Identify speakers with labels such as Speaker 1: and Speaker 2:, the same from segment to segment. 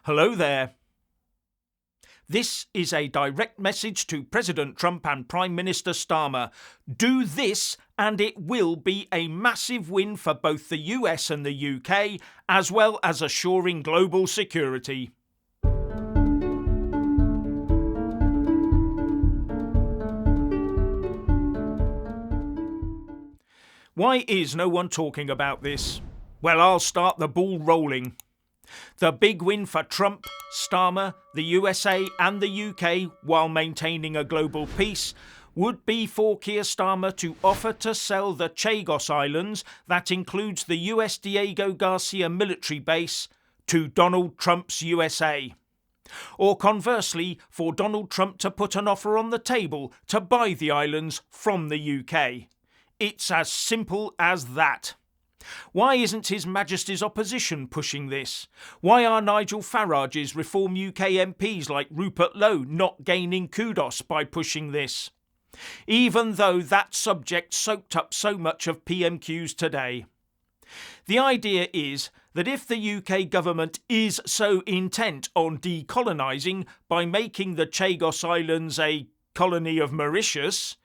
Speaker 1: Hello there. This is a direct message to President Trump and Prime Minister Starmer. Do this and it will be a massive win for both the US and the UK, as well as assuring global security. Why is no one talking about this? Well, I'll start the ball rolling. The big win for Trump, Starmer, the USA and the UK, while maintaining a global peace, would be for Keir Starmer to offer to sell the Chagos Islands, that includes the US Diego Garcia military base, to Donald Trump's USA. Or conversely, for Donald Trump to put an offer on the table to buy the islands from the UK. It's as simple as that. Why isn't His Majesty's opposition pushing this? Why are Nigel Farage's Reform UK MPs like Rupert Lowe not gaining kudos by pushing this? Even though that subject soaked up so much of PMQs today. The idea is that if the UK government is so intent on decolonising by making the Chagos Islands a colony of Mauritius,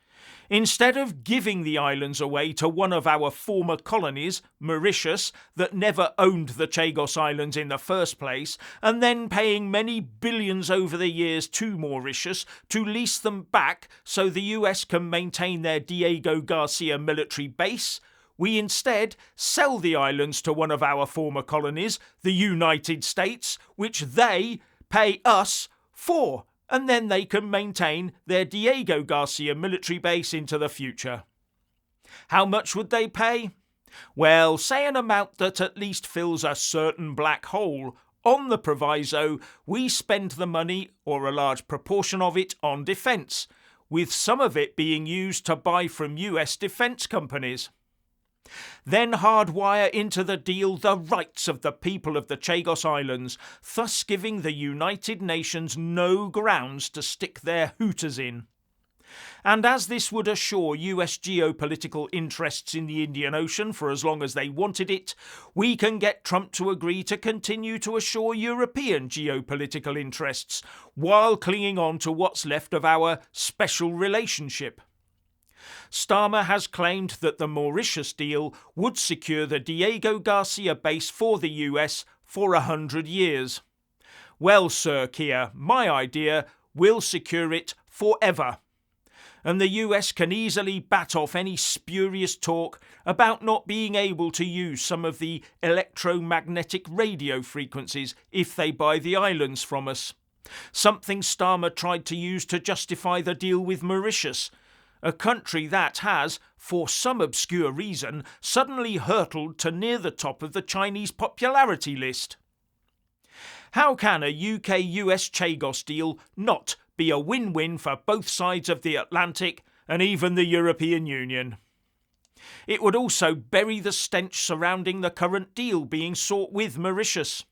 Speaker 1: instead of giving the islands away to one of our former colonies, Mauritius, that never owned the Chagos Islands in the first place, and then paying many billions over the years to Mauritius to lease them back so the US can maintain their Diego Garcia military base, we instead sell the islands to one of our former colonies, the United States, which they pay us for. And then they can maintain their Diego Garcia military base into the future. How much would they pay? Well, say an amount that at least fills a certain black hole, on the proviso we spend the money, or a large proportion of it, on defence, with some of it being used to buy from US defence companies. Then hardwire into the deal the rights of the people of the Chagos Islands, thus giving the United Nations no grounds to stick their hooters in. And as this would assure US geopolitical interests in the Indian Ocean for as long as they wanted it, we can get Trump to agree to continue to assure European geopolitical interests, while clinging on to what's left of our special relationship. Starmer has claimed that the Mauritius deal would secure the Diego Garcia base for the US for 100 years. Well, Sir Keir, my idea will secure it forever. And the US can easily bat off any spurious talk about not being able to use some of the electromagnetic radio frequencies if they buy the islands from us. Something Starmer tried to use to justify the deal with Mauritius, a country that has, for some obscure reason, suddenly hurtled to near the top of the Chinese popularity list. How can a UK-US Chagos deal not be a win-win for both sides of the Atlantic and even the European Union? It would also bury the stench surrounding the current deal being sought with Mauritius.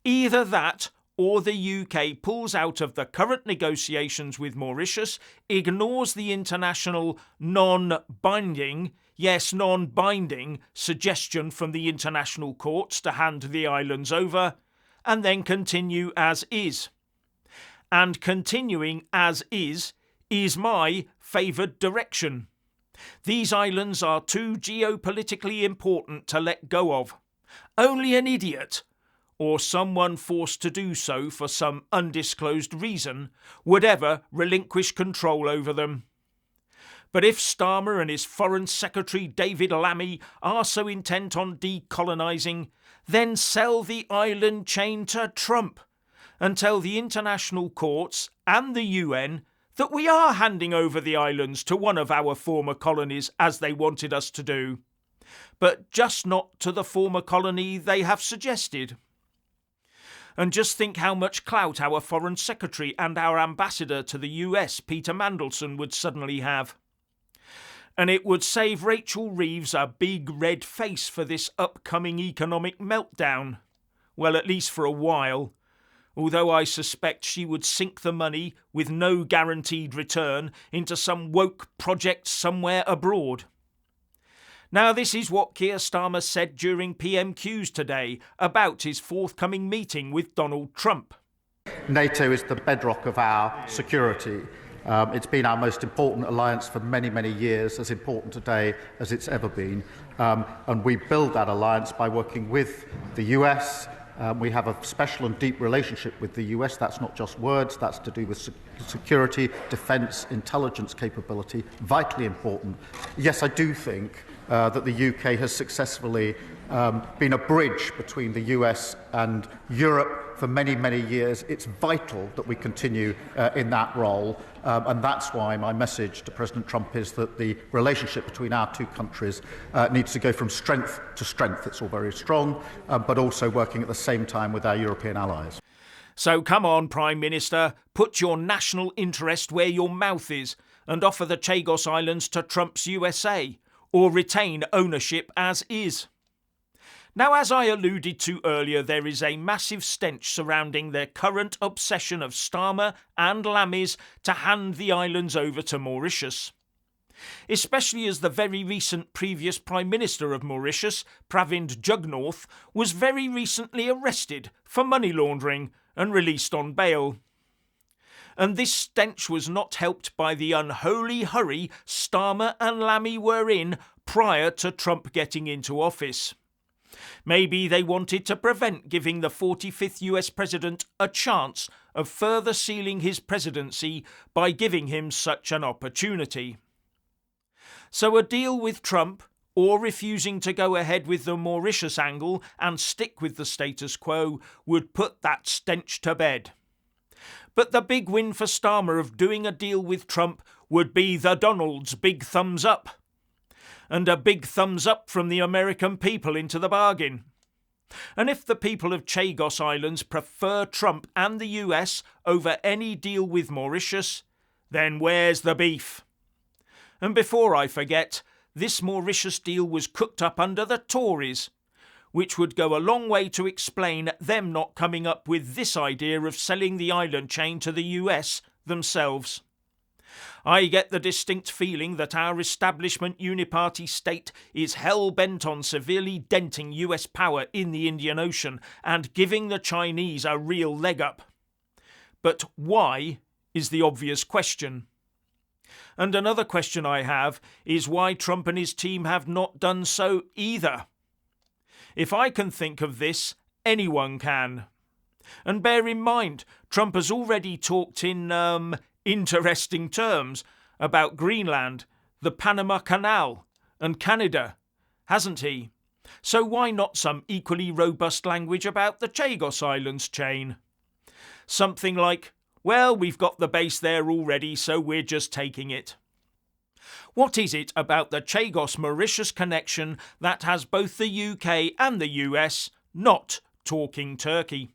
Speaker 1: Either that, or the UK pulls out of the current negotiations with Mauritius, ignores the international non-binding suggestion from the international courts to hand the islands over, and then continue as is. And continuing as is my favoured direction. These islands are too geopolitically important to let go of. Only an idiot, or someone forced to do so for some undisclosed reason, would ever relinquish control over them. But if Starmer and his Foreign Secretary David Lammy are so intent on decolonising, then sell the island chain to Trump and tell the international courts and the UN that we are handing over the islands to one of our former colonies as they wanted us to do, but just not to the former colony they have suggested. And just think how much clout our Foreign Secretary and our Ambassador to the US, Peter Mandelson, would suddenly have. And it would save Rachel Reeves a big red face for this upcoming economic meltdown. Well, at least for a while. Although I suspect she would sink the money, with no guaranteed return, into some woke project somewhere abroad. Now, this is what Keir Starmer said during PMQs today about his forthcoming meeting with Donald Trump.
Speaker 2: NATO is the bedrock of our security. It's been our most important alliance for many, many years, as important today as it's ever been. And we build that alliance by working with the US. We have a special and deep relationship with the US. That's not just words, that's to do with security, defence, intelligence capability, vitally important. Yes, I do think that the UK has successfully been a bridge between the US and Europe for many, many years. It's vital that we continue in that role, and that's why my message to President Trump is that the relationship between our two countries needs to go from strength to strength. It's all very strong, but also working at the same time with our European allies.
Speaker 1: So come on, Prime Minister, put your national interest where your mouth is and offer the Chagos Islands to Trump's USA, or retain ownership as is. Now, as I alluded to earlier, there is a massive stench surrounding their current obsession of Starmer and Lammy's to hand the islands over to Mauritius. Especially as the very recent previous Prime Minister of Mauritius, Pravind Jugnauth, was very recently arrested for money laundering and released on bail. And this stench was not helped by the unholy hurry Starmer and Lammy were in prior to Trump getting into office. Maybe they wanted to prevent giving the 45th US president a chance of further sealing his presidency by giving him such an opportunity. So a deal with Trump, or refusing to go ahead with the Mauritius angle and stick with the status quo, would put that stench to bed. But the big win for Starmer of doing a deal with Trump would be the Donald's big thumbs up. And a big thumbs up from the American people into the bargain. And if the people of Chagos Islands prefer Trump and the US over any deal with Mauritius, then where's the beef? And before I forget, this Mauritius deal was cooked up under the Tories, which would go a long way to explain them not coming up with this idea of selling the island chain to the US themselves. I get the distinct feeling that our establishment uniparty state is hell-bent on severely denting US power in the Indian Ocean and giving the Chinese a real leg up. But why is the obvious question. And another question I have is why Trump and his team have not done so either. If I can think of this, anyone can. And bear in mind, Trump has already talked in interesting terms about Greenland, the Panama Canal and Canada, hasn't he? So why not some equally robust language about the Chagos Islands chain? Something like, well, we've got the base there already, so we're just taking it. What is it about the Chagos-Mauritius connection that has both the UK and the US not talking turkey?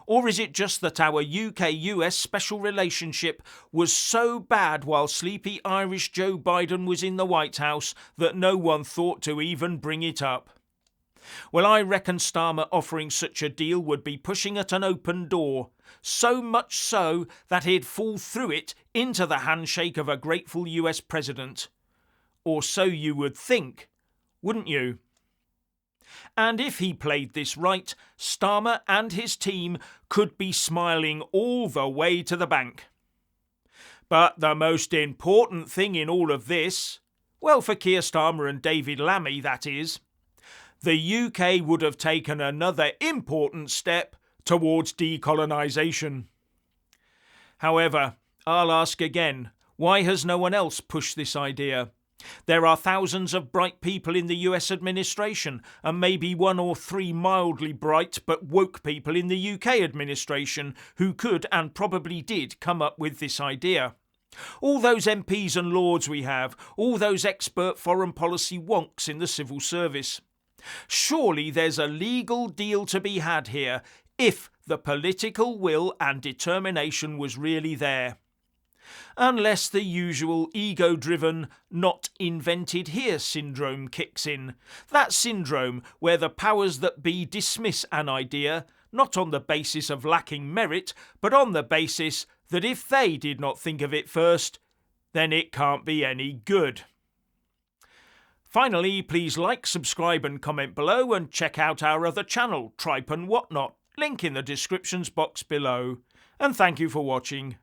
Speaker 1: Or is it just that our UK-US special relationship was so bad while sleepy Irish Joe Biden was in the White House that no one thought to even bring it up? Well, I reckon Starmer offering such a deal would be pushing at an open door, so much so that he'd fall through it into the handshake of a grateful US president. Or so you would think, wouldn't you? And if he played this right, Starmer and his team could be smiling all the way to the bank. But the most important thing in all of this, well, for Keir Starmer and David Lammy, that is, the UK would have taken another important step towards decolonisation. However, I'll ask again, why has no one else pushed this idea? There are thousands of bright people in the US administration, and maybe one or three mildly bright but woke people in the UK administration who could and probably did come up with this idea. All those MPs and lords we have, all those expert foreign policy wonks in the civil service. Surely there's a legal deal to be had here if the political will and determination was really there. Unless the usual ego-driven, not invented here syndrome kicks in. That syndrome where the powers that be dismiss an idea, not on the basis of lacking merit, but on the basis that if they did not think of it first, then it can't be any good. Finally, please like, subscribe and comment below, and check out our other channel, Tripe and Whatnot, link in the descriptions box below. And thank you for watching.